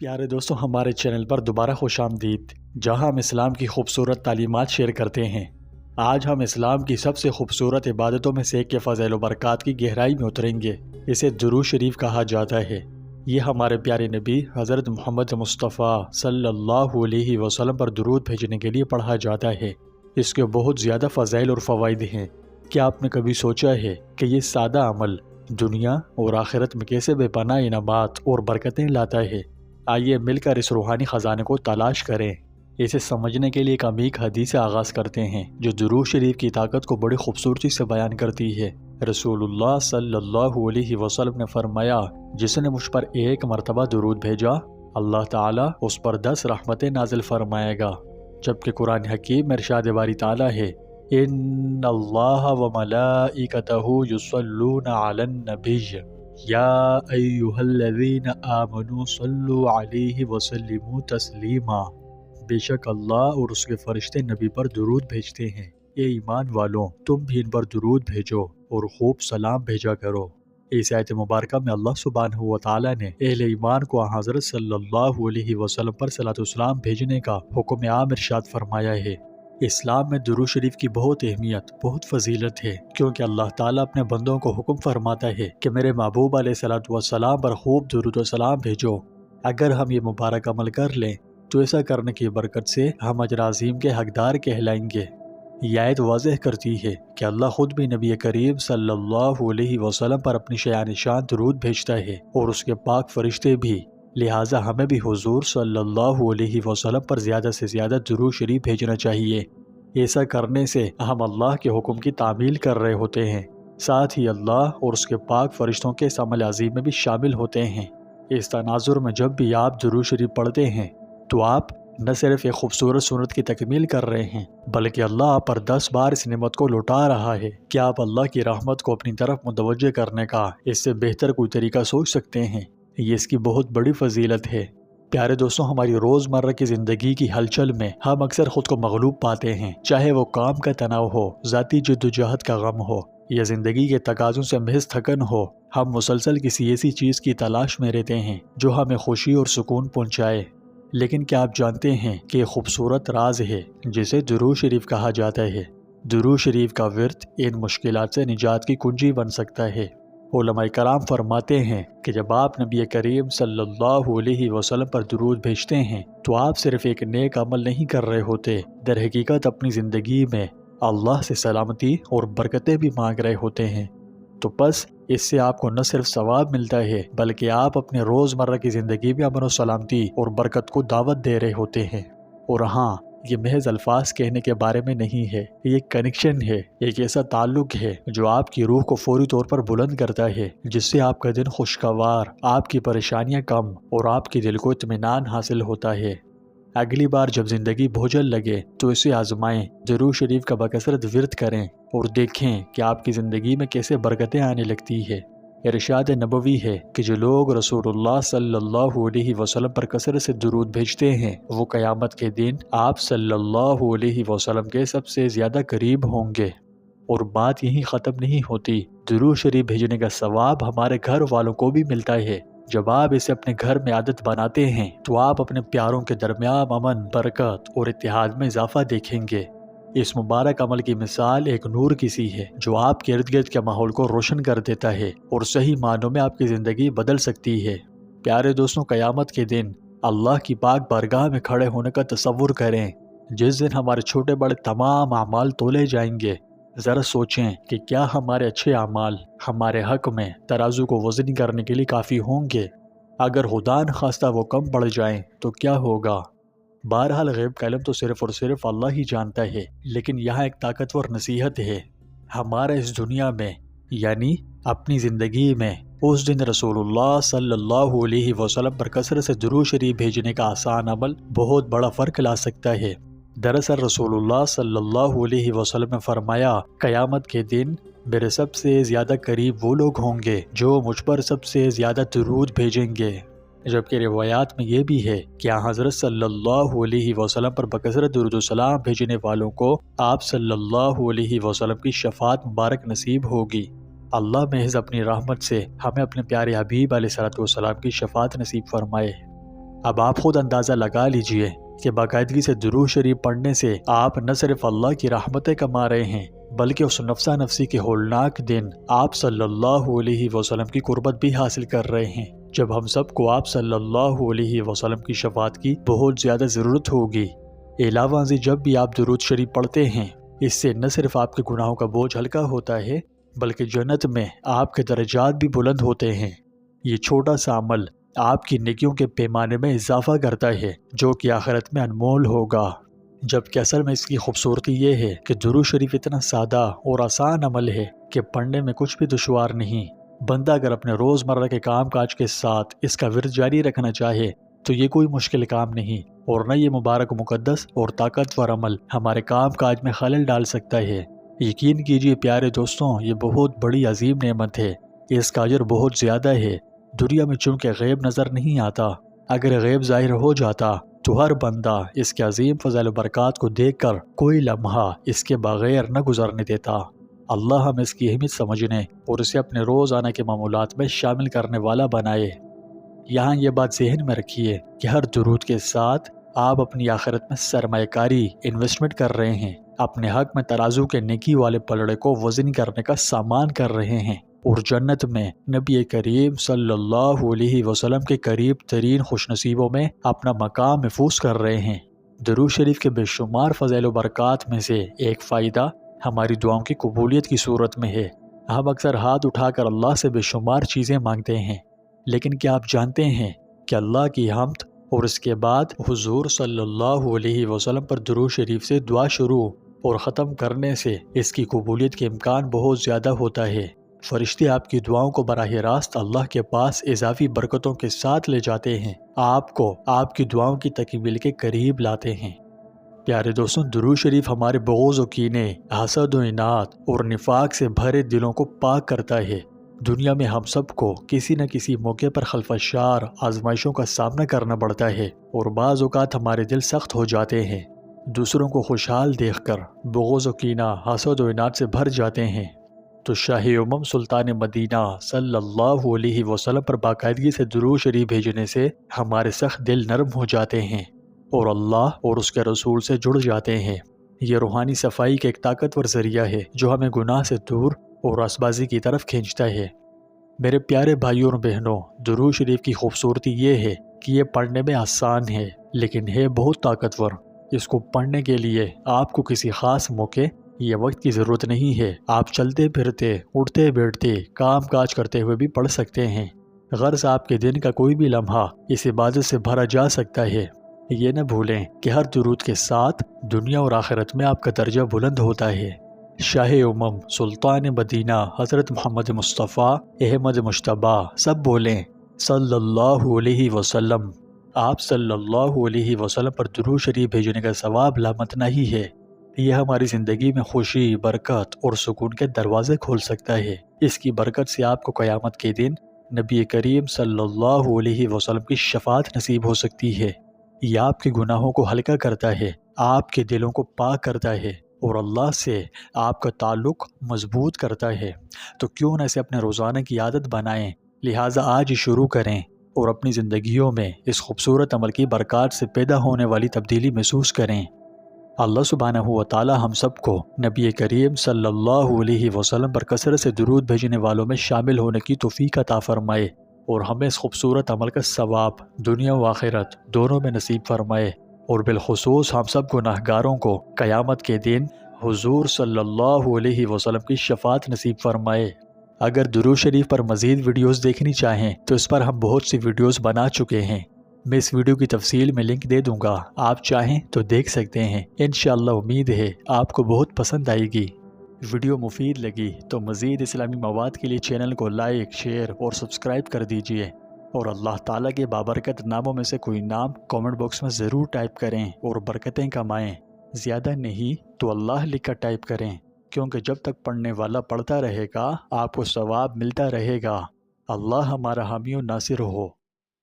پیارے دوستوں، ہمارے چینل پر دوبارہ خوش آمدید، جہاں ہم اسلام کی خوبصورت تعلیمات شیئر کرتے ہیں۔ آج ہم اسلام کی سب سے خوبصورت عبادتوں میں سے ایک کے فضائل و برکات کی گہرائی میں اتریں گے۔ اسے درود شریف کہا جاتا ہے۔ یہ ہمارے پیارے نبی حضرت محمد مصطفیٰ صلی اللہ علیہ وسلم پر درود بھیجنے کے لیے پڑھا جاتا ہے۔ اس کے بہت زیادہ فضائل اور فوائد ہیں۔ کیا آپ نے کبھی سوچا ہے کہ یہ سادہ عمل دنیا اور آخرت میں کیسے بے پناہ انعامات اور برکتیں لاتا ہے؟ آئیے مل کر اس روحانی خزانے کو تلاش کریں۔ اسے سمجھنے کے لیے ایک عمیق حدیث سے آغاز کرتے ہیں جو درود شریف کی طاقت کو بڑی خوبصورتی سے بیان کرتی ہے۔ رسول اللہ صلی اللہ علیہ وسلم نے فرمایا، جس نے مجھ پر ایک مرتبہ درود بھیجا، اللہ تعالیٰ اس پر 10 رحمتیں نازل فرمائے گا۔ جبکہ قرآن حکیم میں ارشاد باری تعالیٰ ہے، ان اللہ وملائکتہ یصلون علی النبی یا ایہا الذین آمنوا صلوا علیہ وسلموا تسلیما۔ بے شک اللہ اور اس کے فرشتے نبی پر درود بھیجتے ہیں۔ اے ایمان والوں، تم بھی ان پر درود بھیجو اور خوب سلام بھیجا کرو۔ اس آیت مبارکہ میں اللہ سبحانہ و تعالیٰ نے اہل ایمان کو حضرت صلی اللہ علیہ وسلم پر صلاۃ والسلام بھیجنے کا حکم عام ارشاد فرمایا ہے۔ اسلام میں درود شریف کی بہت اہمیت، بہت فضیلت ہے، کیونکہ اللہ تعالیٰ اپنے بندوں کو حکم فرماتا ہے کہ میرے محبوب علیہ الصلوۃ والسلام پر خوب درود و سلام بھیجو۔ اگر ہم یہ مبارک عمل کر لیں تو ایسا کرنے کی برکت سے ہم اجر عظیم کے حقدار کہلائیں گے۔ یہ آیت واضح کرتی ہے کہ اللہ خود بھی نبی کریم صلی اللہ علیہ وسلم پر اپنی شایان شان درود بھیجتا ہے اور اس کے پاک فرشتے بھی، لہٰذا ہمیں بھی حضور صلی اللہ علیہ وسلم پر زیادہ سے زیادہ درود شریف بھیجنا چاہیے۔ ایسا کرنے سے ہم اللہ کے حکم کی تعمیل کر رہے ہوتے ہیں، ساتھ ہی اللہ اور اس کے پاک فرشتوں کے اس عمل عظیم میں بھی شامل ہوتے ہیں۔ اس تناظر میں جب بھی آپ درود شریف پڑھتے ہیں تو آپ نہ صرف ایک خوبصورت سنت کی تکمیل کر رہے ہیں، بلکہ اللہ آپ پر 10 بار اس نعمت کو لوٹا رہا ہے۔ کیا آپ اللہ کی رحمت کو اپنی طرف متوجہ کرنے کا اس سے بہتر کوئی طریقہ سوچ سکتے ہیں؟ یہ اس کی بہت بڑی فضیلت ہے۔ پیارے دوستوں، ہماری روزمرہ کی زندگی کی ہلچل میں ہم اکثر خود کو مغلوب پاتے ہیں، چاہے وہ کام کا تناؤ ہو، ذاتی جدوجہد کا غم ہو یا زندگی کے تقاضوں سے محض تھکن ہو۔ ہم مسلسل کسی ایسی چیز کی تلاش میں رہتے ہیں جو ہمیں خوشی اور سکون پہنچائے۔ لیکن کیا آپ جانتے ہیں کہ یہ خوبصورت راز ہے جسے درود شریف کہا جاتا ہے؟ درود شریف کا ورد ان مشکلات سے نجات کی کنجی بن سکتا ہے۔ علماء کرام فرماتے ہیں کہ جب آپ نبی کریم صلی اللہ علیہ وسلم پر درود بھیجتے ہیں تو آپ صرف ایک نیک عمل نہیں کر رہے ہوتے، در حقیقت اپنی زندگی میں اللہ سے سلامتی اور برکتیں بھی مانگ رہے ہوتے ہیں۔ تو بس اس سے آپ کو نہ صرف ثواب ملتا ہے بلکہ آپ اپنے روزمرہ کی زندگی میں امن و سلامتی اور برکت کو دعوت دے رہے ہوتے ہیں۔ اور ہاں، یہ محض الفاظ کہنے کے بارے میں نہیں ہے، یہ ایک کنیکشن ہے، ایک ایسا تعلق ہے جو آپ کی روح کو فوری طور پر بلند کرتا ہے، جس سے آپ کا دن خوشگوار، آپ کی پریشانیاں کم اور آپ کے دل کو اطمینان حاصل ہوتا ہے۔ اگلی بار جب زندگی بوجھل لگے تو اسے آزمائیں، درود شریف کا بکثرت ورد کریں اور دیکھیں کہ آپ کی زندگی میں کیسے برکتیں آنے لگتی ہے۔ ارشاد نبوی ہے کہ جو لوگ رسول اللہ صلی اللہ علیہ وسلم پر کثرت سے درود بھیجتے ہیں وہ قیامت کے دن آپ صلی اللہ علیہ وسلم کے سب سے زیادہ قریب ہوں گے۔ اور بات یہیں ختم نہیں ہوتی، درود شریف بھیجنے کا ثواب ہمارے گھر والوں کو بھی ملتا ہے۔ جب آپ اسے اپنے گھر میں عادت بناتے ہیں تو آپ اپنے پیاروں کے درمیان امن، برکت اور اتحاد میں اضافہ دیکھیں گے۔ اس مبارک عمل کی مثال ایک نور کی سی ہے جو آپ کے ارد گرد کے ماحول کو روشن کر دیتا ہے اور صحیح معنوں میں آپ کی زندگی بدل سکتی ہے۔ پیارے دوستوں، قیامت کے دن اللہ کی پاک بارگاہ میں کھڑے ہونے کا تصور کریں، جس دن ہمارے چھوٹے بڑے تمام اعمال تولے جائیں گے۔ ذرا سوچیں کہ کیا ہمارے اچھے اعمال ہمارے حق میں ترازو کو وزنی کرنے کے لیے کافی ہوں گے؟ اگر خدا نخواستہ وہ کم پڑ جائیں تو کیا ہوگا؟ بہرحال غیب کا علم تو صرف اور صرف اللہ ہی جانتا ہے، لیکن یہاں ایک طاقتور نصیحت ہے۔ ہمارا اس دنیا میں یعنی اپنی زندگی میں اس دن رسول اللہ صلی اللہ علیہ وسلم پر کثرت سے درود شریف بھیجنے کا آسان عمل بہت بڑا فرق لا سکتا ہے۔ دراصل رسول اللہ صلی اللہ علیہ وسلم نے فرمایا، قیامت کے دن میرے سب سے زیادہ قریب وہ لوگ ہوں گے جو مجھ پر سب سے زیادہ درود بھیجیں گے۔ جبکہ روایات میں یہ بھی ہے کہ حضرت صلی اللہ علیہ وسلم پر بکثرت درود و سلام بھیجنے والوں کو آپ صلی اللہ علیہ وسلم کی شفاعت مبارک نصیب ہوگی۔ اللہ محض اپنی رحمت سے ہمیں اپنے پیارے حبیب علیہ الصلوۃ والسلام کی شفاعت نصیب فرمائے۔ اب آپ خود اندازہ لگا لیجئے کہ باقاعدگی سے درود شریف پڑھنے سے آپ نہ صرف اللہ کی رحمتیں کما رہے ہیں بلکہ اس نفسا نفسی کے ہولناک دن آپ صلی اللہ علیہ وسلم کی قربت بھی حاصل کر رہے ہیں، جب ہم سب کو آپ صلی اللہ علیہ وسلم کی شفاعت کی بہت زیادہ ضرورت ہوگی۔ علاوہ ازیں جب بھی آپ درود شریف پڑھتے ہیں، اس سے نہ صرف آپ کے گناہوں کا بوجھ ہلکا ہوتا ہے بلکہ جنت میں آپ کے درجات بھی بلند ہوتے ہیں۔ یہ چھوٹا سا عمل آپ کی نیکیوں کے پیمانے میں اضافہ کرتا ہے جو کہ آخرت میں انمول ہوگا، جبکہ اصل میں اس کی خوبصورتی یہ ہے کہ درود شریف اتنا سادہ اور آسان عمل ہے کہ پڑھنے میں کچھ بھی دشوار نہیں۔ بندہ اگر اپنے روزمرہ کے کام کاج کے ساتھ اس کا ورد جاری رکھنا چاہے تو یہ کوئی مشکل کام نہیں، اور نہ یہ مبارک مقدس اور طاقتور عمل ہمارے کام کاج میں خلل ڈال سکتا ہے۔ یقین کیجئے پیارے دوستوں، یہ بہت بڑی عظیم نعمت ہے، اس کا اجر بہت زیادہ ہے۔ دنیا میں چونکہ غیب نظر نہیں آتا، اگر غیب ظاہر ہو جاتا تو ہر بندہ اس کے عظیم فضائل و برکات کو دیکھ کر کوئی لمحہ اس کے بغیر نہ گزرنے دیتا۔ اللہ ہمیں اس کی اہمیت سمجھنے اور اسے اپنے روزانہ کے معمولات میں شامل کرنے والا بنائے۔ یہاں یہ بات ذہن میں رکھیے کہ ہر درود کے ساتھ آپ اپنی آخرت میں سرمایہ کاری انویسٹمنٹ کر رہے ہیں، اپنے حق میں ترازو کے نیکی والے پلڑے کو وزن کرنے کا سامان کر رہے ہیں، اور جنت میں نبی کریم صلی اللہ علیہ وسلم کے قریب ترین خوش نصیبوں میں اپنا مقام محفوظ کر رہے ہیں۔ درود شریف کے بے شمار فضائل و برکات میں سے ایک فائدہ ہماری دعاؤں کی قبولیت کی صورت میں ہے۔ ہم اکثر ہاتھ اٹھا کر اللہ سے بے شمار چیزیں مانگتے ہیں، لیکن کیا آپ جانتے ہیں کہ اللہ کی حمد اور اس کے بعد حضور صلی اللہ علیہ وسلم پر درود شریف سے دعا شروع اور ختم کرنے سے اس کی قبولیت کے امکان بہت زیادہ ہوتا ہے۔ فرشتے آپ کی دعاؤں کو براہ راست اللہ کے پاس اضافی برکتوں کے ساتھ لے جاتے ہیں، آپ کو آپ کی دعاؤں کی تکمیل کے قریب لاتے ہیں۔ پیارے دوستوں، درود شریف ہمارے بغض و کینے، حسد و اناد اور نفاق سے بھرے دلوں کو پاک کرتا ہے۔ دنیا میں ہم سب کو کسی نہ کسی موقع پر خلفشار آزمائشوں کا سامنا کرنا پڑتا ہے، اور بعض اوقات ہمارے دل سخت ہو جاتے ہیں، دوسروں کو خوشحال دیکھ کر بغض و کینہ، حسد و اناد سے بھر جاتے ہیں۔ تو شاہ امم سلطان مدینہ صلی اللہ علیہ وسلم پر باقاعدگی سے درود شریف بھیجنے سے ہمارے سخت دل نرم ہو جاتے ہیں اور اللہ اور اس کے رسول سے جڑ جاتے ہیں۔ یہ روحانی صفائی کا ایک طاقتور ذریعہ ہے جو ہمیں گناہ سے دور اور رسبازی کی طرف کھینچتا ہے۔ میرے پیارے بھائیوں اور بہنوں، درود شریف کی خوبصورتی یہ ہے کہ یہ پڑھنے میں آسان ہے لیکن ہے بہت طاقتور۔ اس کو پڑھنے کے لیے آپ کو کسی خاص موقع یا وقت کی ضرورت نہیں ہے، آپ چلتے پھرتے، اٹھتے بیٹھتے، کام کاج کرتے ہوئے بھی پڑھ سکتے ہیں۔ غرض آپ کے دن کا کوئی بھی لمحہ اس عبادت سے بھرا جا سکتا ہے۔ یہ نہ بھولیں کہ ہر درود کے ساتھ دنیا اور آخرت میں آپ کا درجہ بلند ہوتا ہے۔ شاہ امم سلطان مدینہ حضرت محمد مصطفیٰ احمد مجتبیٰ سب بولیں صلی اللہ علیہ وسلم۔ آپ صلی اللہ علیہ وسلم پر درود شریف بھیجنے کا ثواب لامتناہی نہیں ہے۔ یہ ہماری زندگی میں خوشی، برکت اور سکون کے دروازے کھول سکتا ہے۔ اس کی برکت سے آپ کو قیامت کے دن نبی کریم صلی اللہ علیہ وسلم کی شفاعت نصیب ہو سکتی ہے۔ یہ آپ کے گناہوں کو ہلکا کرتا ہے، آپ کے دلوں کو پاک کرتا ہے اور اللہ سے آپ کا تعلق مضبوط کرتا ہے۔ تو کیوں نہ اسے اپنے روزانہ کی عادت بنائیں، لہٰذا آج ہی شروع کریں اور اپنی زندگیوں میں اس خوبصورت عمل کی برکات سے پیدا ہونے والی تبدیلی محسوس کریں۔ اللہ سبحانہ و تعالی ہم سب کو نبی کریم صلی اللہ علیہ وسلم پر کثرت سے درود بھیجنے والوں میں شامل ہونے کی توفیق عطا فرمائے، اور ہمیں اس خوبصورت عمل کا ثواب دنیا و آخرت دونوں میں نصیب فرمائے، اور بالخصوص ہم سب گناہگاروں کو قیامت کے دن حضور صلی اللہ علیہ وسلم کی شفاعت نصیب فرمائے۔ اگر درود شریف پر مزید ویڈیوز دیکھنی چاہیں تو اس پر ہم بہت سی ویڈیوز بنا چکے ہیں، میں اس ویڈیو کی تفصیل میں لنک دے دوں گا، آپ چاہیں تو دیکھ سکتے ہیں۔ انشاءاللہ امید ہے آپ کو بہت پسند آئے گی۔ ویڈیو مفید لگی تو مزید اسلامی مواد کے لیے چینل کو لائک، شیئر اور سبسکرائب کر دیجئے، اور اللہ تعالیٰ کے بابرکت ناموں میں سے کوئی نام کامنٹ باکس میں ضرور ٹائپ کریں اور برکتیں کمائیں۔ زیادہ نہیں تو اللہ لکھ کر ٹائپ کریں، کیونکہ جب تک پڑھنے والا پڑھتا رہے گا آپ کو ثواب ملتا رہے گا۔ اللہ ہمارا حامی و ناصر ہو۔